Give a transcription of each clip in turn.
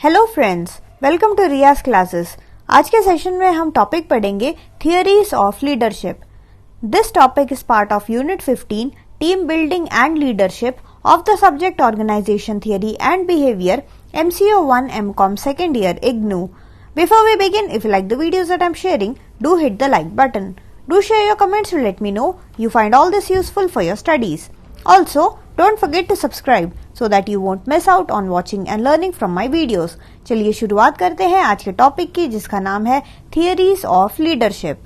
Hello friends, welcome to Riyaz classes. आज के session में हम टॉपिक पढ़ेंगे theories of leadership. This topic is part of unit 15 team building and leadership of the subject organisation theory and behaviour MCO 1 MCOM second year IGNOU. Before we begin, if you like the videos that I'm sharing, do hit the like button. Do share your comments to let me know you find all this useful for your studies. Also, don't forget to subscribe so that you won't miss out on watching and learning from my videos. चलिए शुरुआत करते हैं आज के topic की, जिसका नाम है theories of leadership.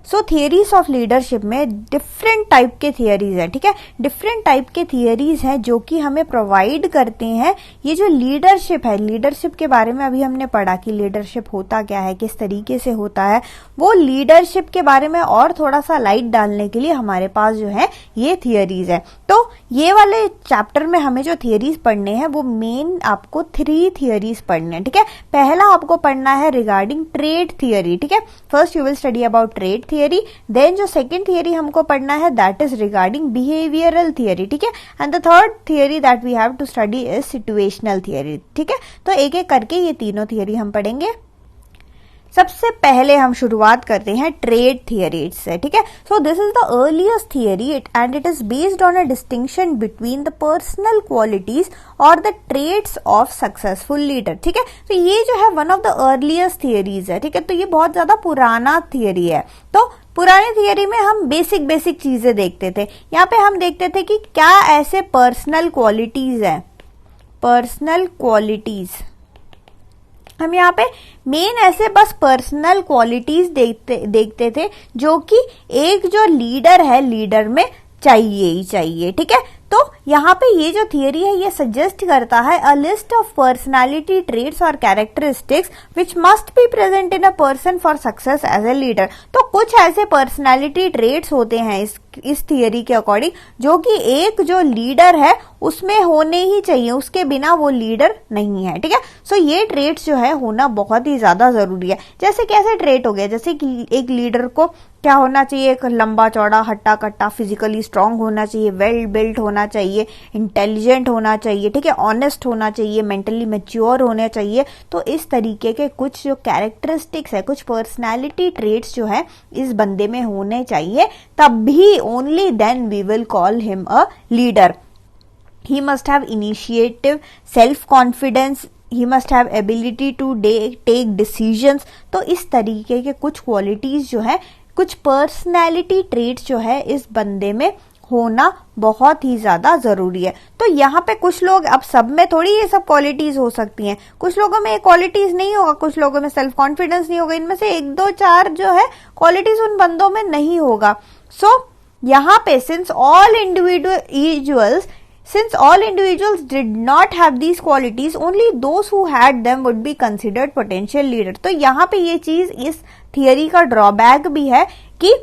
So theories of leadership में डिफरेंट टाइप के थियरीज है, ठीक है। डिफरेंट टाइप के थियरीज हैं जो कि हमें प्रोवाइड करते हैं ये जो लीडरशिप है। लीडरशिप के बारे में अभी हमने पढ़ा कि लीडरशिप होता क्या है, किस तरीके से होता है। वो लीडरशिप के बारे में और थोड़ा सा लाइट डालने के लिए हमारे पास जो है ये थियरीज है। तो ये वाले चैप्टर में हमें जो थियरीज पढ़ने हैं वो मेन आपको 3 थियरीज पढ़ने हैं, ठीक है। पहला आपको पढ़ना है रिगार्डिंग ट्रेड थियरी, ठीक है। First you will study about trait theory, then जो सेकंड थियरी हमको पढ़ना है that is regarding behavioural theory, ठीक है। And the third theory that we have to study is situational theory, ठीक है। तो एक एक करके ये तीनों थियरी हम पढ़ेंगे। सबसे पहले हम शुरुआत करते हैं ट्रेड थियरी से, ठीक है। So this is the earliest theory and it is based on a distinction between the personal qualities और the trades of successful leader, ठीक है। तो ये जो है one of the earliest theories है, ठीक है। तो ये बहुत ज्यादा पुराना थियरी है। तो पुरानी थियरी में हम बेसिक चीजें देखते थे। यहाँ पे हम देखते थे कि क्या ऐसे पर्सनल क्वालिटीज है, पर्सनल क्वालिटीज हम यहाँ पे मेन ऐसे बस पर्सनल क्वालिटीज देखते थे जो कि एक जो लीडर है लीडर में चाहिए ही चाहिए, ठीक है। तो यहाँ पे ये जो थियरी है ये सजेस्ट करता है a list of personality traits और characteristics which must be present in a person for success as a leader. तो कुछ ऐसे पर्सनालिटी ट्रेट्स होते हैं इस थियरी के अकॉर्डिंग जो कि एक जो लीडर है उसमें होने ही चाहिए, उसके बिना वो लीडर नहीं है, ठीक है। सो ये ट्रेट्स जो है होना बहुत ही ज्यादा जरूरी है। जैसे कैसे ट्रेट हो गया, जैसे कि एक लीडर को क्या होना चाहिए, एक लंबा चौड़ा हट्टा कट्टा फिजिकली स्ट्रांग होना चाहिए, वेल बिल्ट होना चाहिए, इंटेलिजेंट होना चाहिए, ठीक है, ऑनेस्ट होना चाहिए, मेंटली मैच्योर होना चाहिए। तो इस तरीके के कुछ जो कैरेक्टरिस्टिक्स है, कुछ पर्सनैलिटी ट्रेट्स जो है इस बंदे में होने चाहिए, तब भी only then we will call him a leader. He must have initiative, self-confidence, he must have ability to take decisions। तो इस तरीके के कुछ क्वालिटीज जो है, कुछ पर्सनैलिटी ट्रेट्स जो है इस बंदे में होना बहुत ही ज्यादा जरूरी है। तो यहाँ पे कुछ लोग, अब सब में थोड़ी ये सब क्वालिटीज हो सकती हैं, कुछ लोगों में ये क्वालिटीज नहीं होगा, कुछ लोगों में सेल्फ कॉन्फिडेंस नहीं होगा, इनमें से 1 2 4 जो है क्वालिटीज उन बंदों में नहीं होगा। सो यहाँ पे since all individuals did not have these qualities, only those who had them would be considered potential leader। तो यहाँ पे ये चीज इस थियरी का ड्रॉबैक भी है कि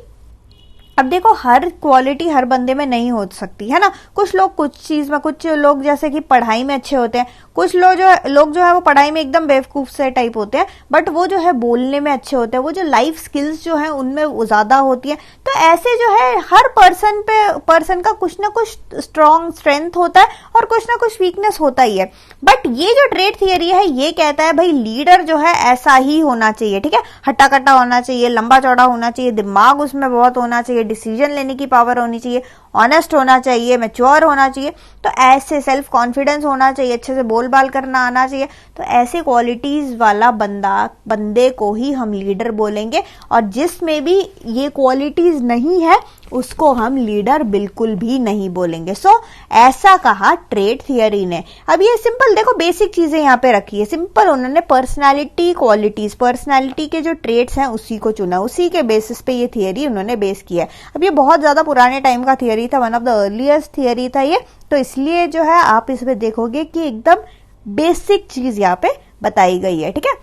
अब देखो हर क्वालिटी हर बंदे में नहीं हो सकती है ना। कुछ लोग कुछ चीज में, कुछ लोग जैसे कि पढ़ाई में अच्छे होते हैं, कुछ लोग जो है वो पढ़ाई में एकदम बेवकूफ से टाइप होते हैं, बट वो जो है बोलने में अच्छे होते हैं, वो जो लाइफ स्किल्स जो है उनमें ज्यादा होती है। तो ऐसे जो है हर पर्सन का कुछ ना कुछ स्ट्रेंथ होता है और कुछ ना कुछ वीकनेस होता ही है। बट ये जो ट्रेड थियरी है ये कहता है भाई लीडर जो है ऐसा ही होना चाहिए, ठीक है। हट्टा कट्टा होना चाहिए, लंबा चौड़ा होना चाहिए, दिमाग उसमें बहुत होना चाहिए, डिसीजन लेने की पावर होनी चाहिए, ऑनेस्ट होना चाहिए, मैच्योर होना चाहिए। तो ऐसे सेल्फ कॉन्फिडेंस होना चाहिए, अच्छे से बोल बाल करना आना चाहिए। तो ऐसे क्वालिटीज वाला बंदे को ही हम लीडर बोलेंगे, और जिसमें भी ये क्वालिटीज नहीं है उसको हम लीडर बिल्कुल भी नहीं बोलेंगे। सो ऐसा कहा ट्रेड थियरी ने। अब ये सिंपल देखो बेसिक चीजें यहाँ पे रखी है, सिंपल उन्होंने पर्सनालिटी क्वालिटीज, पर्सनालिटी के जो ट्रेड्स हैं उसी को चुना, उसी के बेसिस पे ये थियरी उन्होंने बेस किया है। अब ये बहुत ज्यादा पुराने टाइम का थियरी था, one of the earliest theory था ये, तो इसलिए जो है आप इसमें देखोगे कि एकदम बेसिक चीज यहाँ पे बताई गई है, ठीक है।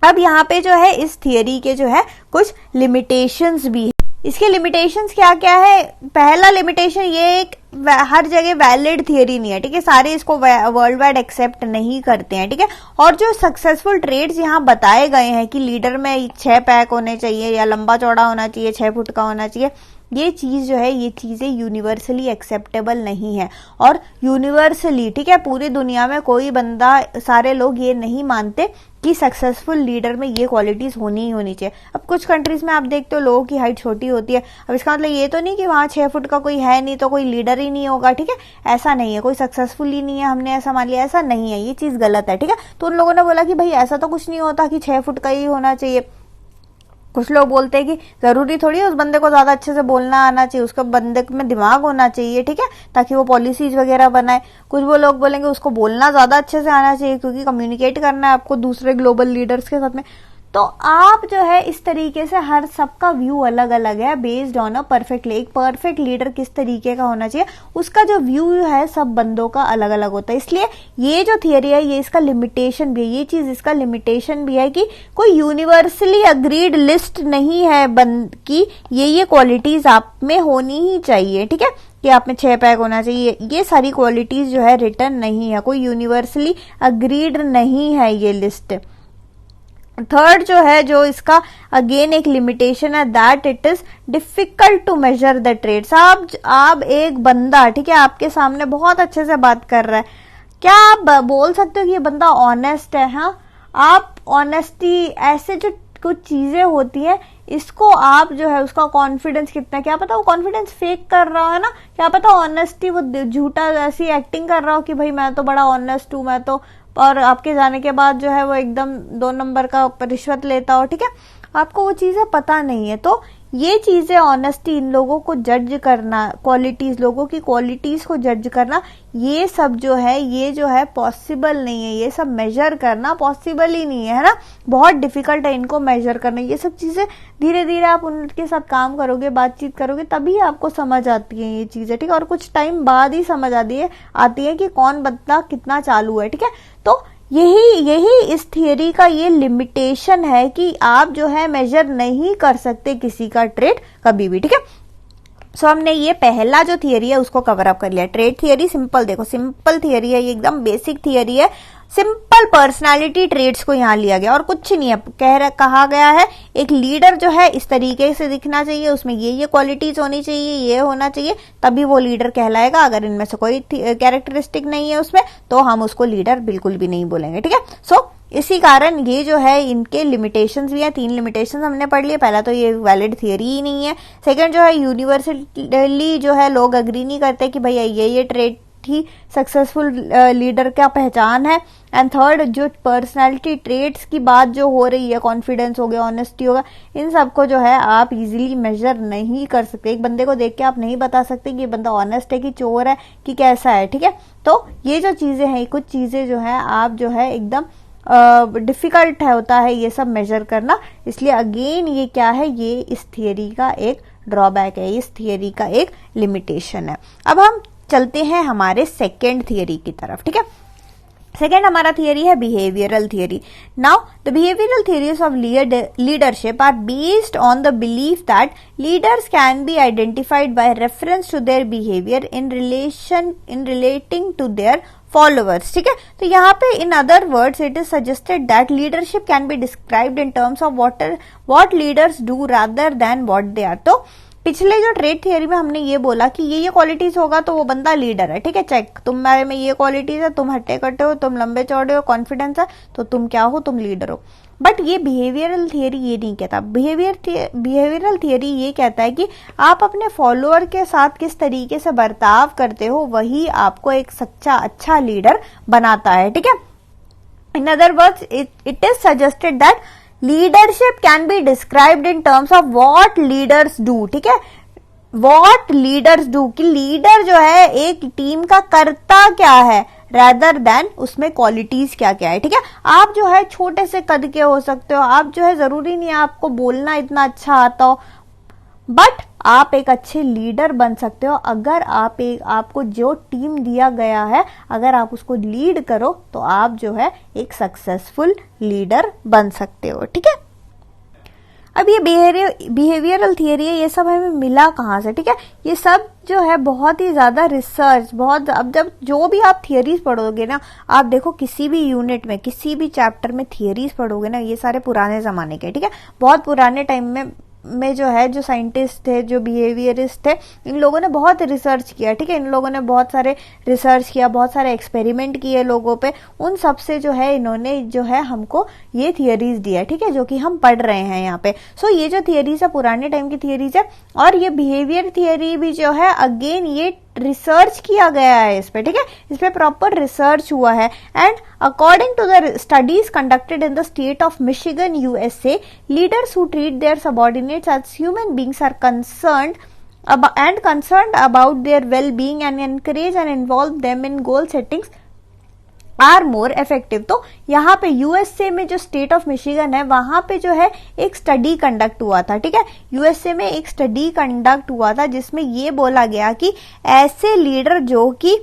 अब यहाँ पे जो है इस थियरी के जो है कुछ लिमिटेशंस भी है। इसके लिमिटेशंस क्या क्या है? पहला लिमिटेशन ये एक हर जगह वैलिड थियरी नहीं है, ठीक है। सारे इसको वर्ल्ड वाइड एक्सेप्ट नहीं करते हैं, ठीक है। और जो सक्सेसफुल ट्रेड्स यहाँ बताए गए हैं कि लीडर में 6 पैक होने चाहिए या लंबा चौड़ा होना चाहिए, 6 फुट का होना चाहिए, ये चीज जो है, ये चीजें यूनिवर्सली एक्सेप्टेबल नहीं है। और यूनिवर्सली, ठीक है, पूरी दुनिया में कोई बंदा, सारे लोग ये नहीं मानते कि सक्सेसफुल लीडर में ये क्वालिटीज होनी ही होनी चाहिए। अब कुछ कंट्रीज में आप देखते हो लोगों की हाइट छोटी होती है। अब इसका मतलब ये तो नहीं कि वहां 6 फुट का कोई है नहीं तो कोई लीडर ही नहीं होगा, ठीक है, ऐसा नहीं है, कोई सक्सेसफुल ही नहीं है, हमने ऐसा मान लिया, ऐसा नहीं है, ये चीज गलत है, ठीक है। तो उन लोगों ने बोला कि भाई ऐसा तो कुछ नहीं होता कि 6 फुट का ही होना चाहिए। कुछ लोग बोलते हैं कि जरूरी थोड़ी है उस बंदे को ज्यादा अच्छे से बोलना आना चाहिए, उसका बंदे में दिमाग होना चाहिए, ठीक है, ताकि वो पॉलिसीज वगैरह बनाए। कुछ वो लोग बोलेंगे उसको बोलना ज्यादा अच्छे से आना चाहिए क्योंकि कम्युनिकेट करना है आपको दूसरे ग्लोबल लीडर्स के साथ में। तो आप जो है इस तरीके से, हर सबका व्यू अलग अलग है बेस्ड ऑन अ परफेक्ट एक परफेक्ट लीडर किस तरीके का होना चाहिए, उसका जो व्यू है सब बंदों का अलग अलग होता है। इसलिए ये जो थियरी है ये इसका लिमिटेशन भी है, ये चीज इसका लिमिटेशन भी है कि कोई यूनिवर्सली अग्रीड लिस्ट नहीं है की ये क्वालिटीज आप में होनी ही चाहिए, ठीक है, कि आप में 6 पैक होना चाहिए, ये सारी क्वालिटीज जो है रिटर्न नहीं है, कोई यूनिवर्सली अग्रीड नहीं है ये लिस्ट। थर्ड जो है, जो इसका अगेन एक लिमिटेशन है, that it is difficult to measure the traits. आप एक बंदा, ठीक है, आपके सामने बहुत अच्छे से बात कर रहा है, क्या आप बोल सकते हो कि ये बंदा ऑनेस्ट है? हाँ, आप ऑनेस्टी, ऐसे जो कुछ चीजें होती है, इसको आप जो है उसका कॉन्फिडेंस कितना, क्या पता वो कॉन्फिडेंस फेक कर रहा है ना, क्या पता ऑनेस्टी वो झूठा ऐसी एक्टिंग कर रहा हो कि भाई मैं तो बड़ा ऑनेस्ट हूं, मैं तो, और आपके जाने के बाद जो है वो एकदम 2 नंबर का रिश्वत लेता हो, ठीक है, आपको वो चीजें पता नहीं है। तो ये चीजें, ऑनेस्टी, इन लोगों को जज करना, क्वालिटीज, लोगों की क्वालिटीज को जज करना, ये सब जो है, ये जो है पॉसिबल नहीं है, ये सब मेजर करना पॉसिबल ही नहीं है ना, बहुत डिफिकल्ट है इनको मेजर करना। ये सब चीजें धीरे धीरे आप उनके साथ काम करोगे, बातचीत करोगे, तभी आपको समझ आती है ये चीजें, ठीक है, और कुछ टाइम बाद ही समझ आती है कि कौन बंदा कितना चालू है, ठीक है। तो यही इस थियरी का ये लिमिटेशन है कि आप जो है मेजर नहीं कर सकते किसी का ट्रेड कभी भी, ठीक है। सो हमने ये पहला जो थियरी है उसको कवर अप कर लिया। ट्रेड थियरी सिंपल, देखो सिंपल थियरी है, ये एकदम बेसिक थियरी है, सिंपल पर्सनालिटी ट्रेड्स को यहाँ लिया गया और कुछ नहीं है। कहा गया है एक लीडर जो है इस तरीके से दिखना चाहिए, उसमें ये क्वालिटीज होनी चाहिए, ये होना चाहिए, तभी वो लीडर कहलाएगा। अगर इनमें से कोई कैरेक्टरिस्टिक नहीं है उसमें, तो हम उसको लीडर बिल्कुल भी नहीं बोलेंगे, ठीक है। सो इसी कारण ये जो है इनके लिमिटेशंस भी हैं। 3 लिमिटेशंस हमने पढ़ लिए। पहला तो ये वैलिड थियरी ही नहीं है। सेकंड जो है यूनिवर्सली जो है लोग अग्री नहीं करते कि भैया ये ट्रेड ही सक्सेसफुल लीडर का पहचान है। एंड थर्ड, जो पर्सनालिटी ट्रेड्स की बात जो हो रही है, कॉन्फिडेंस हो गया, ऑनेस्टी होगा, इन सबको जो है आप इजीली मेजर नहीं कर सकते। एक बंदे को देख के आप नहीं बता सकते कि ये बंदा ऑनेस्ट है कि चोर है कि कैसा है, ठीक है। तो ये जो चीजें हैं, कुछ चीजें जो है आप जो है एकदम डिफिकल्ट होता है ये सब मेजर करना। इसलिए अगेन ये क्या है, ये इस थियरी का एक ड्रॉबैक है, इस थियरी का एक लिमिटेशन है। अब हम चलते हैं हमारे सेकेंड थियरी की तरफ, ठीक है। सेकेंड हमारा थियरी है behavioural theory. Now the behavioural theories of leadership are based on the belief that leaders can be identified by reference to their behaviour in relating to their followers, ठीक है। तो यहाँ पे in other words it is suggested that leadership can be described in terms of what leaders do rather than what they are. तो पिछले जो trade theory में हमने ये बोला कि ये क्वालिटीज होगा तो वो बंदा लीडर है, ठीक है, चेक, तुम्हारे में ये क्वालिटीज है, तुम हट्टे कट्टे हो, तुम लंबे चौड़े हो, कॉन्फिडेंस है, तो तुम क्या हो, तुम लीडर हो। बट ये बिहेवियरल थियरी ये नहीं कहता। बिहेवियरल थियरी ये कहता है कि आप अपने फॉलोअर के साथ किस तरीके से बर्ताव करते हो वही आपको एक सच्चा अच्छा लीडर बनाता है, ठीक है। इन other words it is suggested that leadership can be described in terms of what leaders do, ठीक है, व्हाट लीडर्स डू, कि लीडर जो है एक टीम का करता क्या है rather than उसमें क्वालिटीज क्या क्या है, ठीक है। आप जो है छोटे से कद के हो सकते हो, आप जो है जरूरी नहीं है आपको बोलना इतना अच्छा आता हो, बट आप एक अच्छे लीडर बन सकते हो अगर आपको जो टीम दिया गया है अगर आप उसको लीड करो तो आप जो है एक सक्सेसफुल लीडर बन सकते हो, ठीक है। अब ये बिहेवियरल थियरी है, ये सब हमें मिला कहाँ से, ठीक है। ये सब जो है बहुत ही ज्यादा रिसर्च, बहुत, अब जब जो भी आप थियरीज पढ़ोगे ना, आप देखो किसी भी यूनिट में किसी भी चैप्टर में थियरीज पढ़ोगे ना, ये सारे पुराने जमाने के, ठीक है, बहुत पुराने टाइम में में जो है, जो साइंटिस्ट थे, जो बिहेवियरिस्ट थे, इन लोगों ने बहुत रिसर्च किया, ठीक है। इन लोगों ने बहुत सारे रिसर्च किया, बहुत सारे एक्सपेरिमेंट किए लोगों पे, उन सब से जो है इन्होंने जो है हमको ये थियरीज दिया, ठीक है, जो कि हम पढ़ रहे हैं यहाँ पे। सो ये जो थियरीज है पुराने टाइम की थियरीज है, और ये बिहेवियर थियरी भी जो है अगेन ये रिसर्च किया गया है इस पे, ठीक है, इस पे प्रॉपर रिसर्च हुआ है। And according to the studies conducted in the state of Michigan USA, leaders who treat their subordinates as human beings are concerned about their well-being and encourage and involve them in goal settings are more effective. तो यहाँ पे USA में जो state of Michigan है, वहां पे जो है एक स्टडी कंडक्ट हुआ था, ठीक है। यूएसए में एक स्टडी कंडक्ट हुआ था जिसमें ये बोला गया कि ऐसे लीडर जो कि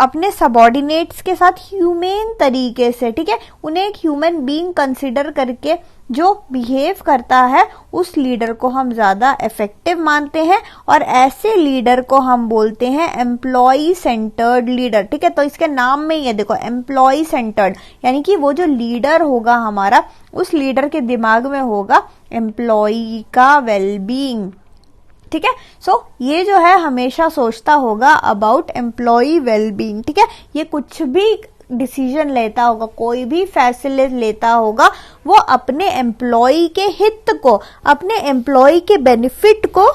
अपने सबॉर्डिनेट्स के साथ ह्यूमेन तरीके से, ठीक है, उन्हें एक ह्यूमन बीइंग कंसिडर करके जो बिहेव करता है, उस लीडर को हम ज्यादा इफेक्टिव मानते हैं, और ऐसे लीडर को हम बोलते हैं एम्प्लॉय सेंटर्ड लीडर, ठीक है। तो इसके नाम में ये देखो एम्प्लॉय सेंटर्ड, यानी कि वो जो लीडर होगा हमारा, उस लीडर के दिमाग में होगा एम्प्लॉय का वेलबींग, ठीक है। सो ये जो है हमेशा सोचता होगा अबाउट एम्प्लॉय वेलबींग, ठीक है। ये कुछ भी डिसीजन लेता होगा, कोई भी फैसले लेता होगा, वो अपने एम्प्लॉय के हित को, अपने एम्प्लॉय के बेनिफिट को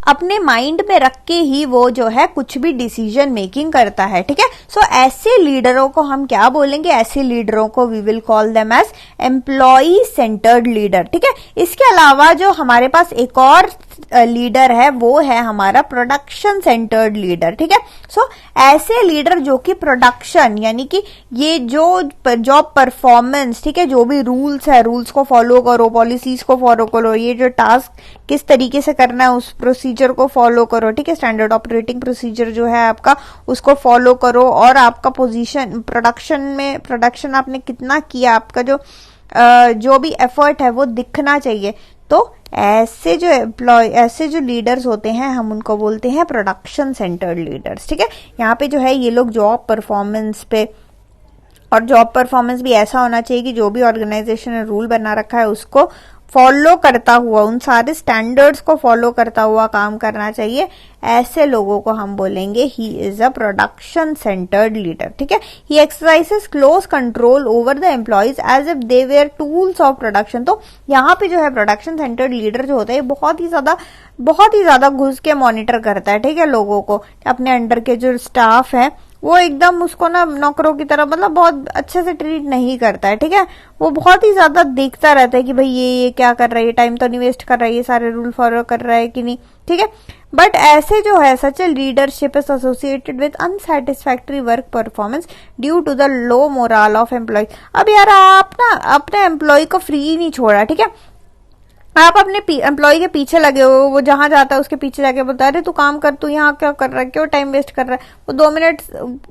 अपने माइंड में रख के ही वो जो है कुछ भी डिसीजन मेकिंग करता है, ठीक है। सो ऐसे लीडरों को हम क्या बोलेंगे? ऐसे लीडरों को we will call them as employ centred leader, ठीक है। इसके अलावा जो हमारे पास एक और लीडर है वो है हमारा प्रोडक्शन सेंटर्ड लीडर, ठीक है। सो ऐसे लीडर जो कि प्रोडक्शन, यानी कि ये जो जॉब परफॉर्मेंस, ठीक है, जो भी रूल्स है, रूल्स को फॉलो करो, पॉलिसीज को फॉलो करो, ये जो टास्क किस तरीके से करना है उस प्रोसीजर को फॉलो करो, ठीक है। स्टैंडर्ड ऑपरेटिंग प्रोसीजर जो है आपका, उसको फॉलो करो, और आपका पोजीशन प्रोडक्शन आपने कितना किया, आपका जो भी एफर्ट है वो दिखना चाहिए। तो ऐसे जो लीडर्स होते हैं हम उनको बोलते हैं प्रोडक्शन सेंटर्ड लीडर्स, ठीक है। यहाँ पे जो है ये लोग जॉब परफॉर्मेंस पे, और जॉब परफॉर्मेंस भी ऐसा होना चाहिए कि जो भी ऑर्गेनाइजेशन ने रूल बना रखा है उसको फॉलो करता हुआ, उन सारे स्टैंडर्ड्स को फॉलो करता हुआ काम करना चाहिए। ऐसे लोगों को हम बोलेंगे he is a production centered leader, ठीक है। He exercises close control over the employees as if they were tools of production. तो यहाँ पे जो है प्रोडक्शन सेंटर्ड लीडर जो होता है बहुत ही ज्यादा घुस के मॉनिटर करता है, ठीक है, लोगों को। अपने अंडर के जो स्टाफ है वो एकदम उसको ना नौकरों की तरह, मतलब बहुत अच्छे से ट्रीट नहीं करता है, ठीक है। वो बहुत ही ज्यादा देखता रहता है कि भाई ये क्या कर रहा है, ये टाइम तो नहीं वेस्ट कर रहा है, ये सारे रूल फॉलो कर रहा है कि नहीं, ठीक है। बट ऐसे जो है such leadership is associated with unsatisfactory work performance due to the low morale of employee. अब यार आप ना अपने एम्प्लॉय को फ्री नहीं छोड़ा, ठीक है। आप अपने एम्प्लॉय के पीछे लगे हो, वो जहां जाता है उसके पीछे जाके बोलता है अरे तू काम कर, तू यहाँ क्या कर रहा है, क्यों टाइम वेस्ट कर रहा है। वो 2 मिनट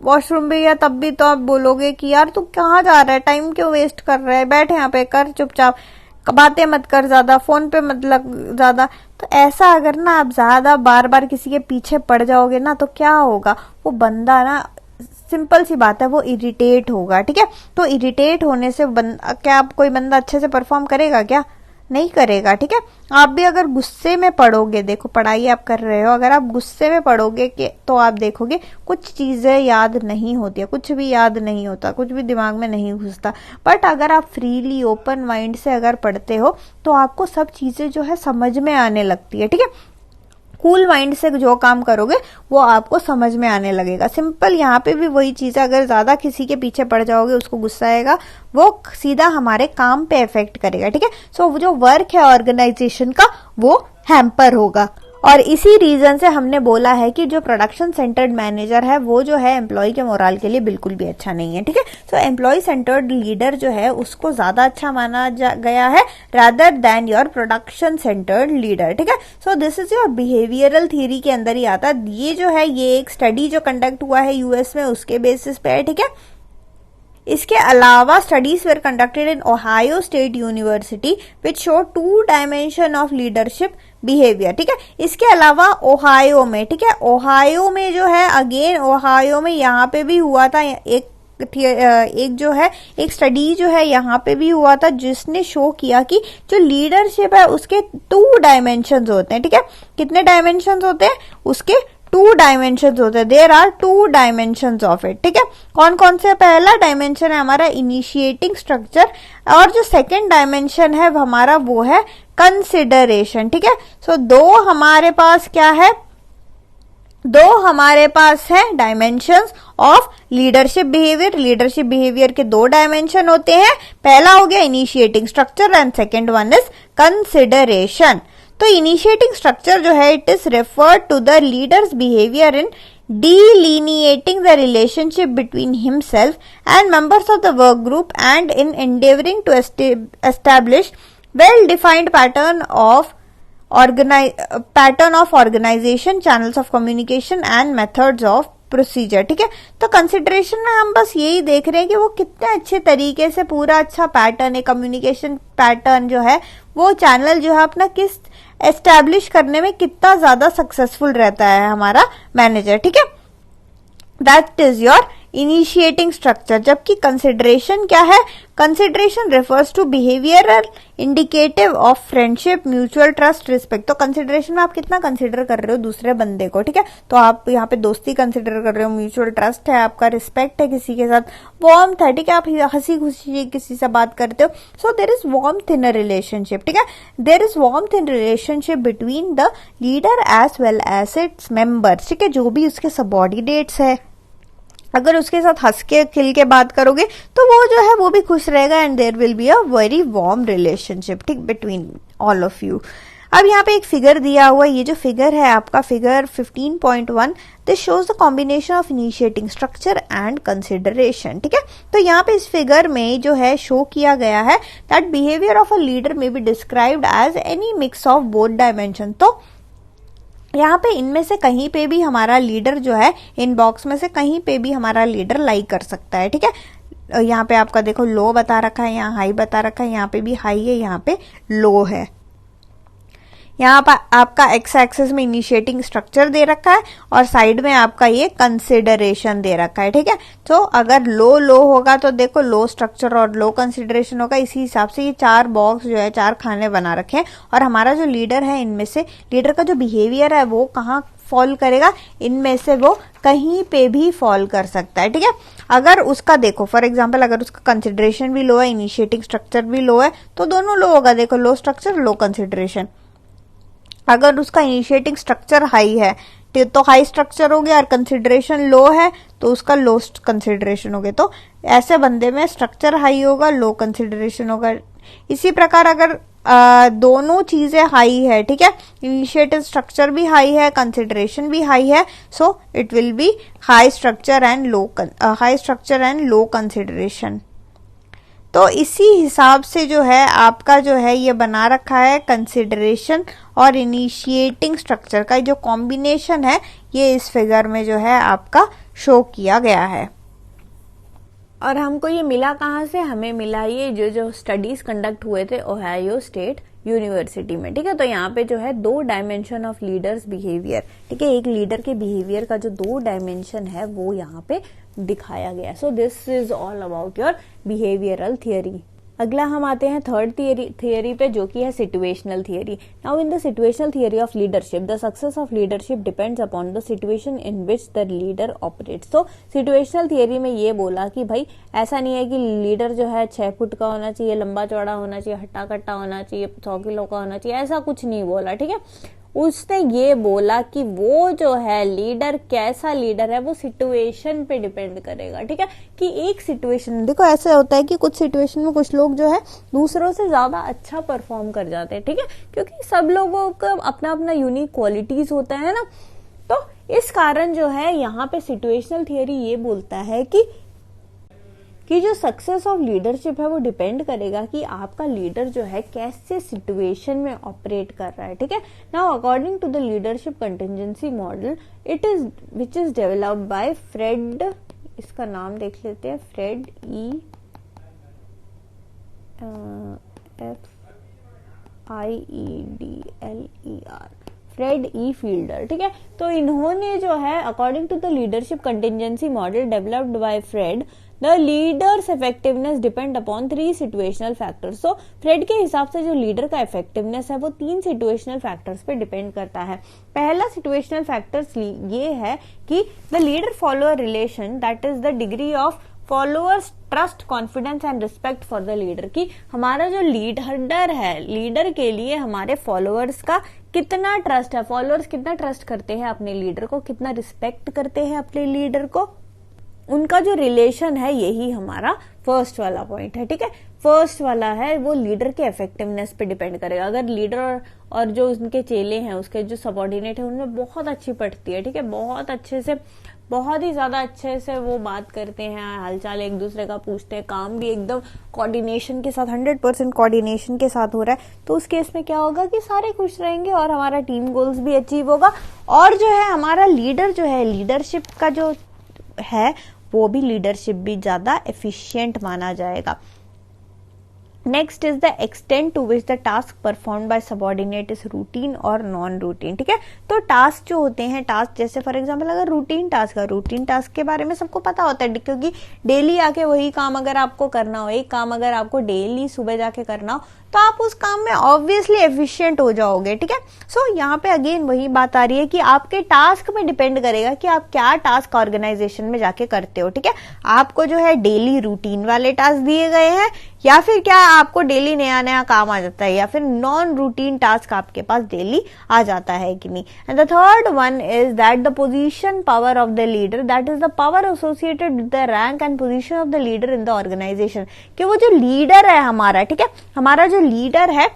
वॉशरूम में या तब भी तो आप बोलोगे कि यार तू कहाँ जा रहा है, टाइम क्यों वेस्ट कर रहा है, बैठ यहाँ पे, कर चुपचाप, बातें मत कर ज्यादा, फोन पे मत लग ज्यादा। तो ऐसा अगर ना आप ज्यादा बार बार किसी के पीछे पड़ जाओगे ना, तो क्या होगा, वो बंदा ना, सिंपल सी बात है, वो इरिटेट होगा, ठीक है। तो इरिटेट होने से क्या कोई बंदा अच्छे से परफॉर्म करेगा? क्या नहीं करेगा, ठीक है। आप भी अगर गुस्से में पढ़ोगे, देखो पढ़ाई आप कर रहे हो, अगर आप गुस्से में पढ़ोगे तो आप देखोगे कुछ चीजें याद नहीं होती है, कुछ भी याद नहीं होता, कुछ भी दिमाग में नहीं घुसता। बट अगर आप फ्रीली ओपन माइंड से अगर पढ़ते हो तो आपको सब चीजें जो है समझ में आने लगती है, ठीक है। कूल माइंड से जो काम करोगे वो आपको समझ में आने लगेगा। सिंपल यहाँ पे भी वही चीज है, अगर ज्यादा किसी के पीछे पड़ जाओगे, उसको गुस्सा आएगा, वो सीधा हमारे काम पे इफेक्ट करेगा, ठीक है। सो जो वर्क है ऑर्गेनाइजेशन का वो हैम्पर होगा। और इसी रीजन से हमने बोला है कि जो प्रोडक्शन सेंटर्ड मैनेजर है वो जो है एम्प्लॉय के मोरल के लिए बिल्कुल भी अच्छा नहीं है, ठीक है। सो एम्प्लॉय सेंटर्ड लीडर जो है उसको ज्यादा अच्छा माना गया है rather than your production centered leader, ठीक है। So this is your behavioural theory के अंदर ही आता है। ये जो है ये एक स्टडी जो कंडक्ट हुआ है यूएस में, उसके बेसिस पे है, ठीक है। इसके अलावा studies were conducted in Ohio State University which show 2 dimension of leadership behaviour, ठीक है। इसके अलावा ओहायो में, ठीक है, ओहायो में जो है अगेन ओहायो में यहाँ पे भी हुआ था एक एक जो है एक स्टडी जो है यहाँ पे भी हुआ था जिसने शो किया कि जो लीडरशिप है उसके 2 डायमेंशंस होते हैं। ठीक है, कितने डायमेंशंस होते हैं उसके? 2 डायमेंशंस होते हैं। There are 2 dimensions of it. ठीक है, कौन कौन से? पहला डायमेंशन है हमारा इनिशिएटिंग स्ट्रक्चर और जो सेकेंड डायमेंशन है हमारा वो है कंसिडरेशन। ठीक है, सो 2 हमारे पास क्या है? 2 हमारे पास है dimensions of leadership behaviour. Leadership behaviour के 2 डायमेंशन होते हैं। पहला हो गया initiating structure and second one is consideration. तो इनिशिएटिंग स्ट्रक्चर जो है it is referred to the leaders behaviour in delineating the relationship between himself and members of the work group and in endeavoring to establish well-defined pattern of organization, channels of communication and methods of procedure. ठीक है, तो consideration में हम बस यही देख रहे हैं कि वो कितने अच्छे तरीके से पूरा अच्छा पैटर्न है, कम्युनिकेशन पैटर्न जो है वो चैनल जो है अपना किस एस्टैब्लिश करने में कितना ज्यादा सक्सेसफुल रहता है हमारा मैनेजर। ठीक है, that is your initiating structure. जबकि कंसिडरेशन क्या है? Consideration refers to behavioural indicative of friendship, mutual trust, respect. तो कंसिडरेशन में आप कितना कंसिडर कर रहे हो दूसरे बंदे को। ठीक है, तो आप यहाँ पे दोस्ती कंसिडर कर रहे हो, म्यूचुअल ट्रस्ट है आपका, रिस्पेक्ट है किसी के साथ, वार्मथ है। ठीक है, आप हंसी खुशी किसी से बात करते हो, so there is warmth in a relationship. ठीक है, there is warmth in relationship between the leader as well as its members. ठीक है, जो भी उसके सबऑर्डिनेट्स है अगर उसके साथ हंस के खिल के बात करोगे तो वो जो है वो भी खुश रहेगा and there will be a very warm relationship. ठीक, बिटवीन ऑल ऑफ यू। अब यहाँ पे एक फिगर दिया हुआ है, ये जो फिगर है आपका figure 15.1, this shows the combination of initiating structure and consideration. ठीक है, तो यहाँ पे इस फिगर में जो है शो किया गया है that behaviour of a leader may be described as any mix of both dimension. तो यहाँ पे इनमें से कहीं पे भी हमारा लीडर जो है, इन बॉक्स में से कहीं पे भी हमारा लीडर लाइक कर सकता है। ठीक है, यहाँ पे आपका देखो लो बता रखा है, यहाँ हाई बता रखा है, यहाँ पे भी हाई है, यहाँ पे लो है। यहाँ पर आपका एक्स एक्सिस में इनिशिएटिंग स्ट्रक्चर दे रखा है और साइड में आपका ये कंसिडरेशन दे रखा है। ठीक है, तो अगर लो लो होगा तो देखो लो स्ट्रक्चर और लो कंसिडरेशन होगा। इसी हिसाब से ये 4 बॉक्स जो है 4 खाने बना रखे हैं और हमारा जो लीडर है इनमें से लीडर का जो बिहेवियर है वो कहाँ फॉल करेगा? इनमें से वो कहीं पे भी फॉल कर सकता है। ठीक है, अगर उसका देखो फॉर एग्जांपल अगर उसका कंसिडरेशन भी लो है, इनिशिएटिंग स्ट्रक्चर भी लो है तो दोनों लो होगा। देखो लो स्ट्रक्चर लो कंसिडरेशन। अगर उसका इनिशिएटिंग स्ट्रक्चर हाई है तो हाई स्ट्रक्चर हो गया और कंसिडरेशन लो है तो उसका लो कंसिडरेशन हो गया। तो ऐसे बंदे में स्ट्रक्चर हाई होगा, लो कंसिडरेशन होगा। इसी प्रकार अगर दोनों चीजें हाई है, ठीक है, इनिशिएटिव स्ट्रक्चर भी हाई है, कंसिडरेशन भी हाई है, so it will be high structure and low consideration. तो इसी हिसाब से जो है आपका जो है ये बना रखा है कंसिडरेशन और इनिशिएटिंग स्ट्रक्चर का जो कॉम्बिनेशन है ये इस फिगर में जो है आपका शो किया गया है। और हमको ये मिला कहाँ से? हमें मिला ये जो स्टडीज कंडक्ट हुए थे ओहायो स्टेट यूनिवर्सिटी में। ठीक है, तो यहाँ पे जो है 2 डायमेंशन ऑफ लीडर्स बिहेवियर, ठीक है, एक लीडर के बिहेवियर का जो 2 डायमेंशन है वो यहाँ पे दिखाया गया। सो this is all about your behavioural theory. अगला हम आते हैं थर्ड थियरी पे जो कि है situational theory. Now in the situational theory of leadership the success of leadership depends upon the situation in which the leader operates. तो situational theory में ये बोला कि भाई ऐसा नहीं है कि लीडर जो है 6 फुट का होना चाहिए, लंबा चौड़ा होना चाहिए, हट्टा कट्टा होना चाहिए, 100 किलो का होना चाहिए, ऐसा कुछ नहीं बोला। ठीक है, उसने ये बोला कि वो जो है लीडर कैसा लीडर है वो सिचुएशन पे डिपेंड करेगा। ठीक है, कि एक सिचुएशन देखो ऐसा होता है कि कुछ सिचुएशन में कुछ लोग जो है दूसरों से ज्यादा अच्छा परफॉर्म कर जाते हैं। ठीक है, क्योंकि सब लोगों का अपना अपना यूनिक क्वालिटीज होता है ना। तो इस कारण जो है यहाँ पे सिचुएशनल थियरी ये बोलता है कि जो सक्सेस ऑफ लीडरशिप है वो डिपेंड करेगा कि आपका लीडर जो है कैसे सिचुएशन में ऑपरेट कर रहा है। ठीक है, now according to the leadership contingency model it is which is developed by Fred, इसका नाम देख लेते हैं, फ्रेड फ्रेड ई फील्डर। ठीक है, तो इन्होंने जो है according to the leadership contingency model developed by Fred the leader's effectiveness depend upon 3 situational factors. So Fred के हिसाब से जो लीडर का इफेक्टिवनेस है वो 3 सिचुएशनल फैक्टर्स पे डिपेंड करता है। पहला सिचुएशनल फैक्टर्स ये है कि the leader follower relation, that is the degree of followers trust, confidence and respect for the leader, की हमारा जो लीडर है, लीडर के लिए हमारे फॉलोअर्स का कितना ट्रस्ट है, फॉलोअर्स कितना ट्रस्ट करते हैं अपने लीडर को, कितना रिस्पेक्ट करते हैं अपने लीडर को, उनका जो रिलेशन है, यही हमारा फर्स्ट वाला पॉइंट है। ठीक है, फर्स्ट वाला है वो लीडर के इफेक्टिवनेस पे डिपेंड करेगा। अगर लीडर और जो उनके चेले हैं, उसके जो सबऑर्डिनेट है, उनमें बहुत अच्छी पड़ती है, ठीक है, बहुत अच्छे से, बहुत ही ज्यादा अच्छे से वो बात करते हैं, हालचाल एक दूसरे का पूछते हैं, काम भी एकदम कोऑर्डिनेशन के साथ 100% कोऑर्डिनेशन के साथ हो रहा है, तो उस केस में क्या होगा कि सारे खुश रहेंगे और हमारा टीम गोल्स भी अचीव होगा। और जो है हमारा लीडर जो है, लीडरशिप का जो है वो भी लीडरशिप भी ज्यादा एफिशिएंट माना जाएगा। Next is the extent to which the task perform by subordinate is routine और नॉन रूटीन। ठीक है, तो टास्क जो होते हैं, टास्क जैसे फॉर एग्जांपल अगर रूटीन टास्क है, रूटीन टास्क के बारे में सबको पता होता है, क्योंकि डेली आके वही काम अगर आपको करना हो, एक काम अगर आपको डेली सुबह जाके करना हो, तो आप उस काम में ऑब्वियसली एफिशिएंट हो जाओगे। ठीक है, सो यहाँ पे अगेन वही बात आ रही है कि आपके टास्क में डिपेंड करेगा कि आप क्या टास्क ऑर्गेनाइजेशन में जाके करते हो। ठीक है, आपको जो है डेली रूटीन वाले टास्क दिए गए हैं, या फिर क्या आपको डेली नया नया काम आ जाता है, या फिर नॉन रूटीन टास्क आपके पास डेली आ जाता है कि नहीं। And the third one is that the position power of the leader, that is the power associated with the rank and position of the leader in the organisation. कि वो जो leader है हमारा, ठीक है, हमारा जो लीडर है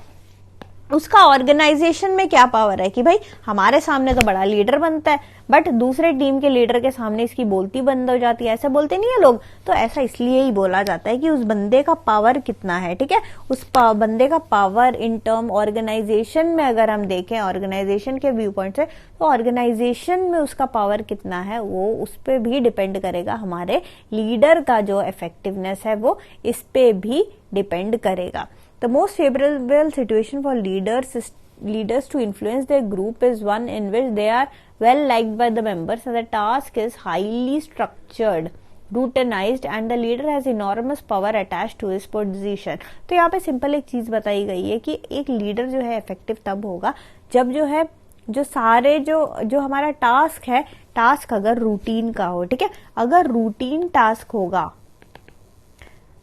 उसका ऑर्गेनाइजेशन में क्या पावर है कि भाई हमारे सामने तो बड़ा लीडर बनता है, बट दूसरे टीम के लीडर के सामने इसकी बोलती बंद हो जाती है, ऐसा बोलते नहीं है लोग। तो ऐसा इसलिए ही बोला जाता है कि उस बंदे का पावर कितना है। ठीक है, उस बंदे का पावर इन टर्म ऑर्गेनाइजेशन में अगर हम देखें, ऑर्गेनाइजेशन के व्यू पॉइंट से, तो ऑर्गेनाइजेशन में उसका पावर कितना है वो उस पर भी डिपेंड करेगा। हमारे लीडर का जो इफेक्टिवनेस है वो इस पे भी डिपेंड करेगा। The most favorable situation for leaders to influence their group is one in which they are well liked by the members and the task is highly structured, routinized and the leader has enormous power attached to his position। तो यहाँ पे simple एक चीज बताई गई है कि एक लीडर जो है इफेक्टिव तब होगा जब जो है जो सारे जो हमारा टास्क है, टास्क अगर रूटीन का हो। ठीक है, अगर रूटीन टास्क होगा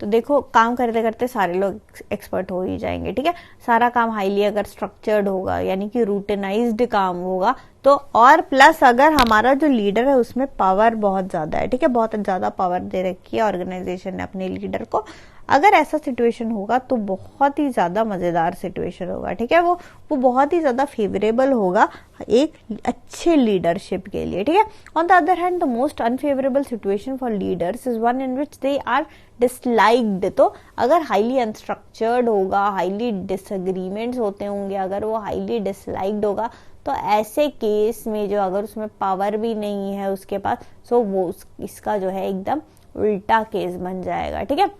तो देखो काम करते करते सारे लोग एक्सपर्ट हो ही जाएंगे। ठीक है, सारा काम हाईली अगर स्ट्रक्चर्ड होगा, यानी कि रूटिनाइज्ड काम होगा, तो और प्लस अगर हमारा जो लीडर है उसमें पावर बहुत ज्यादा है। ठीक है, बहुत ज्यादा पावर दे रखी है ऑर्गेनाइजेशन ने अपने लीडर को, अगर ऐसा सिचुएशन होगा तो बहुत ही ज्यादा मजेदार सिचुएशन होगा। ठीक है, वो बहुत ही ज्यादा फेवरेबल होगा एक अच्छे लीडरशिप के लिए। ठीक है, on the other hand the most unfavourable situation for leaders is one in which they are disliked. तो अगर हाईली अनस्ट्रक्चर्ड होगा, हाईली डिसएग्रीमेंट्स होते होंगे, अगर वो हाईली डिसलाइक्ड होगा, तो ऐसे केस में जो अगर उसमें पावर भी नहीं है उसके पास, सो वो इसका जो है एकदम उल्टा केस बन जाएगा। ठीक है,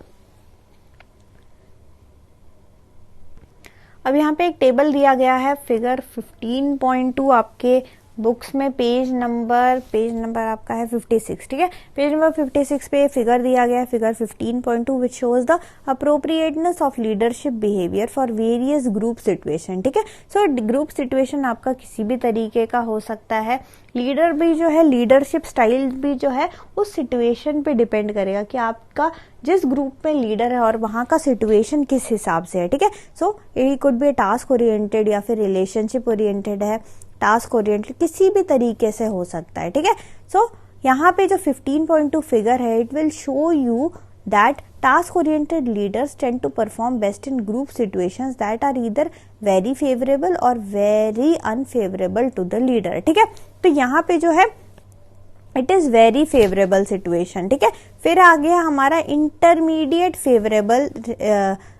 अब यहाँ पे एक टेबल दिया गया है, फिगर 15.2 आपके बुक्स में पेज नंबर आपका है 56। ठीक है, पेज नंबर 56 पे फिगर दिया गया है, figure 15.2 which shows the appropriateness of leadership behaviour for various group situation. ठीक है, सो ग्रुप सिचुएशन आपका किसी भी तरीके का हो सकता है। लीडर भी जो है, लीडरशिप स्टाइल भी जो है उस सिचुएशन पे डिपेंड करेगा कि आपका जिस ग्रुप में लीडर है और वहां का सिचुएशन किस हिसाब से है। ठीक है, so it could be task oriented या फिर रिलेशनशिप ओरिएंटेड है, टास्क ओरिएंटेड किसी भी तरीके से हो सकता है। ठीक है, सो यहाँ पे जो 15.2 फिगर है, it will show you that task oriented leaders tend to perform best in group situations that are either very favorable or very unfavorable to the leader। ठीक है, तो यहाँ पे जो है it is very favourable situation. ठीक है, फिर आ गया हमारा intermediate favourable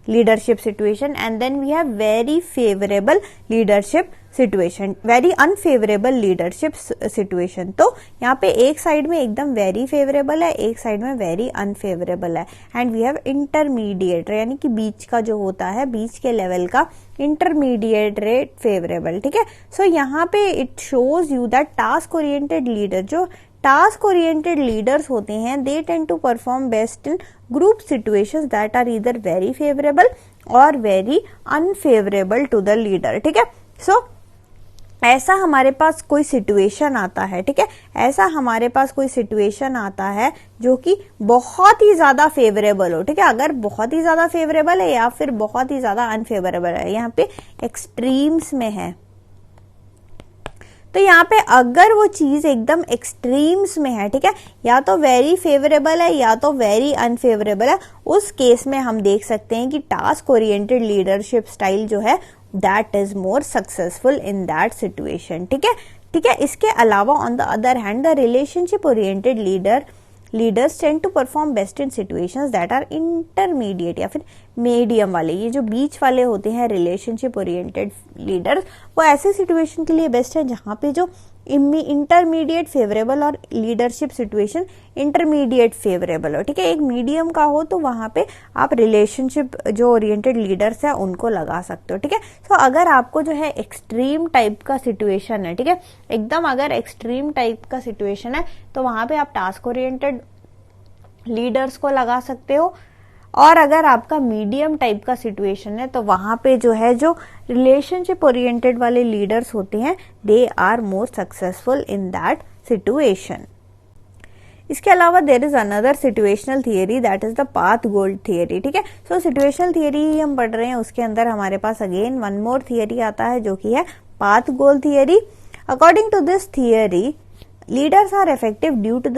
leadership situation and then we have very favourable leadership situation, very unfavourable leadership situation. तो यहाँ पे एक साइड में एकदम वेरी फेवरेबल है, एक साइड में वेरी अनफेवरेबल है, एंड वी हैव इंटरमीडिएट, यानी कि बीच का जो होता है, बीच के लेवल का इंटरमीडिएट रेट फेवरेबल। ठीक है, सो यहाँ पे it shows you that task oriented leader जो टास्क ओरिएंटेड लीडर्स होते हैं, they tend to perform best in group situations that are either very favourable और very unfavourable to the leader. ठीक है, सो ऐसा हमारे पास कोई सिचुएशन आता है, ठीक है, ऐसा हमारे पास कोई सिचुएशन आता है जो कि बहुत ही ज्यादा फेवरेबल हो। ठीक है, अगर बहुत ही ज्यादा फेवरेबल है या फिर बहुत ही ज्यादा अनफेवरेबल है, यहाँ पे एक्सट्रीम्स में है। तो यहाँ पे अगर वो चीज एकदम एक्सट्रीम्स में है, ठीक है, या तो वेरी फेवरेबल है या तो वेरी अनफेवरेबल है, उस केस में हम देख सकते हैं कि टास्क ओरिएंटेड लीडरशिप स्टाइल जो है that is more successful in that situation. ठीक है, ठीक है। इसके अलावा on the other hand the relationship oriented leaders tend to perform best in situations that are intermediate या फिर मीडियम वाले, ये जो बीच वाले होते हैं रिलेशनशिप ओरिएंटेड लीडर्स, वो ऐसे सिचुएशन के लिए बेस्ट है जहां पे जो इंटरमीडिएट फेवरेबल और लीडरशिप सिचुएशन इंटरमीडिएट फेवरेबल हो। ठीक है, एक मीडियम का हो तो वहां पे आप रिलेशनशिप जो ओरिएंटेड लीडर्स है उनको लगा सकते हो। ठीक है, तो अगर आपको जो है एक्सट्रीम टाइप का सिचुएशन है, ठीक है, एकदम अगर एक्सट्रीम टाइप का सिचुएशन है तो वहां पे आप टास्क ओरिएंटेड लीडर्स को लगा सकते हो, और अगर आपका मीडियम टाइप का सिचुएशन है तो वहां पे जो है जो रिलेशनशिप ओरिएंटेड वाले लीडर्स होते हैं they are more successful in that situation. इसके अलावा there is another situational theory that is the path goal theory. ठीक है, सो सिचुएशनल थियरी ही हम पढ़ रहे हैं, उसके अंदर हमारे पास अगेन वन मोर थियरी आता है जो कि है path goal theory. According to this theory leaders are effective due to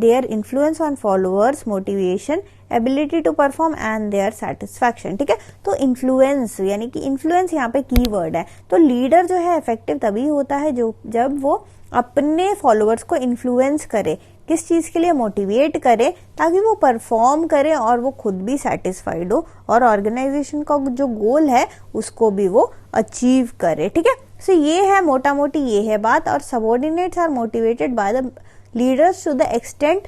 their influence on followers, motivation, ability to perform and their satisfaction। ठीक है, तो इन्फ्लुएंस यानी कि इन्फ्लुएंस यहाँ पे की वर्ड है। तो लीडर जो है इफेक्टिव तभी होता है जो जब वो अपने फॉलोअर्स को इन्फ्लुएंस करे, किस चीज के लिए, मोटिवेट करे ताकि वो परफॉर्म करे और वो खुद भी सेटिस्फाइड हो और ऑर्गेनाइजेशन का जो गोल है उसको भी वो अचीव करे। ठीक है, सो ये है मोटा मोटी ये है बात। और subordinates are motivated by the leaders to the extent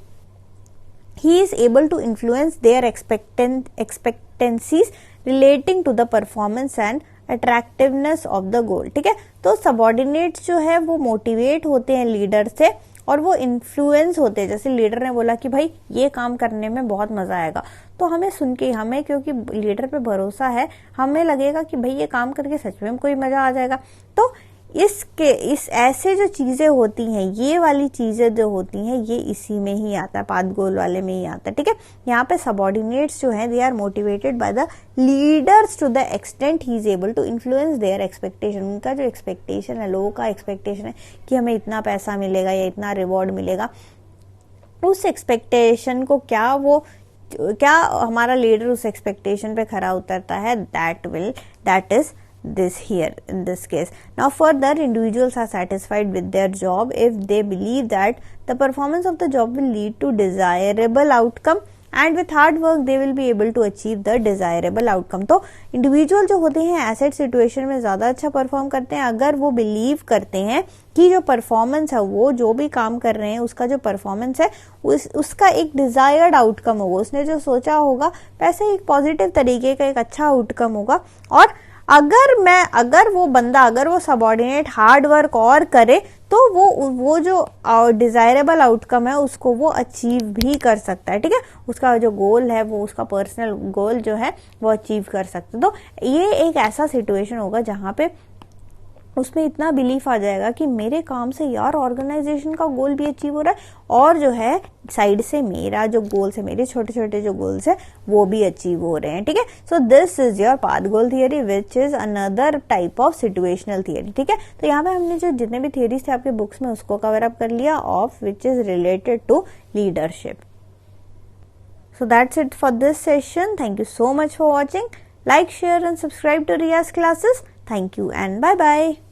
he is able to influence their expectancies relating to the performance and attractiveness of the goal. ठीक है, तो सबऑर्डिनेट्स जो है वो मोटिवेट होते हैं लीडर से और वो इन्फ्लुएंस होते हैं। जैसे लीडर ने बोला कि भाई ये काम करने में बहुत मजा आएगा, तो हमें सुन के, हमें क्योंकि लीडर पे भरोसा है, हमें लगेगा कि भाई ये काम करके सच में कोई मजा आ जाएगा। तो इस ऐसे जो चीजें होती हैं, ये वाली चीजें जो होती हैं, ये इसी में ही आता है, पाथ गोल वाले में ही आता है। ठीक है, यहाँ पे सबऑर्डिनेट्स जो हैं they are motivated by the leaders to the extent he is able to influence their expectation. उनका जो एक्सपेक्टेशन है, लोगों का एक्सपेक्टेशन है कि हमें इतना पैसा मिलेगा या इतना रिवॉर्ड मिलेगा, उस एक्सपेक्टेशन को क्या हमारा लीडर उस एक्सपेक्टेशन पे खरा उतरता है, that is this here in this case. Now further, individuals are satisfied with their job if they believe that the performance of the job will lead to desirable outcome and with hard work they will be able to achieve the desirable outcome। तो individual जो होते हैं asset situation में ज्यादा अच्छा perform करते हैं अगर वो बिलीव करते हैं कि जो परफॉर्मेंस है, वो जो भी काम कर रहे हैं उसका जो परफॉर्मेंस है उसका एक डिजायर्ड आउटकम होगा, उसने जो सोचा होगा वैसे एक पॉजिटिव तरीके का एक अच्छा आउटकम होगा। और अगर वो सबऑर्डिनेट हार्ड वर्क और करे तो वो जो डिजायरेबल आउटकम है उसको वो अचीव भी कर सकता है। ठीक है, उसका जो गोल है, वो उसका पर्सनल गोल जो है वो अचीव कर सकता है। तो ये एक ऐसा सिचुएशन होगा जहां पे उसमें इतना बिलीफ आ जाएगा कि मेरे काम से यार ऑर्गेनाइजेशन का गोल भी अचीव हो रहा है और जो है साइड से मेरा जो गोल्स है, मेरे छोटे छोटे जो गोल्स है वो भी अचीव हो रहे हैं। ठीक है, so this is your path goal theory which is another type of situational theory. ठीक है, तो यहाँ पे हमने जो जितने भी थियरीज थे आपके बुक्स में उसको कवर अप कर लिया of which is related to leadership. So that's it for this session. Thank you so much for watching. Like, share and subscribe to Riya's classes. Thank you and bye bye.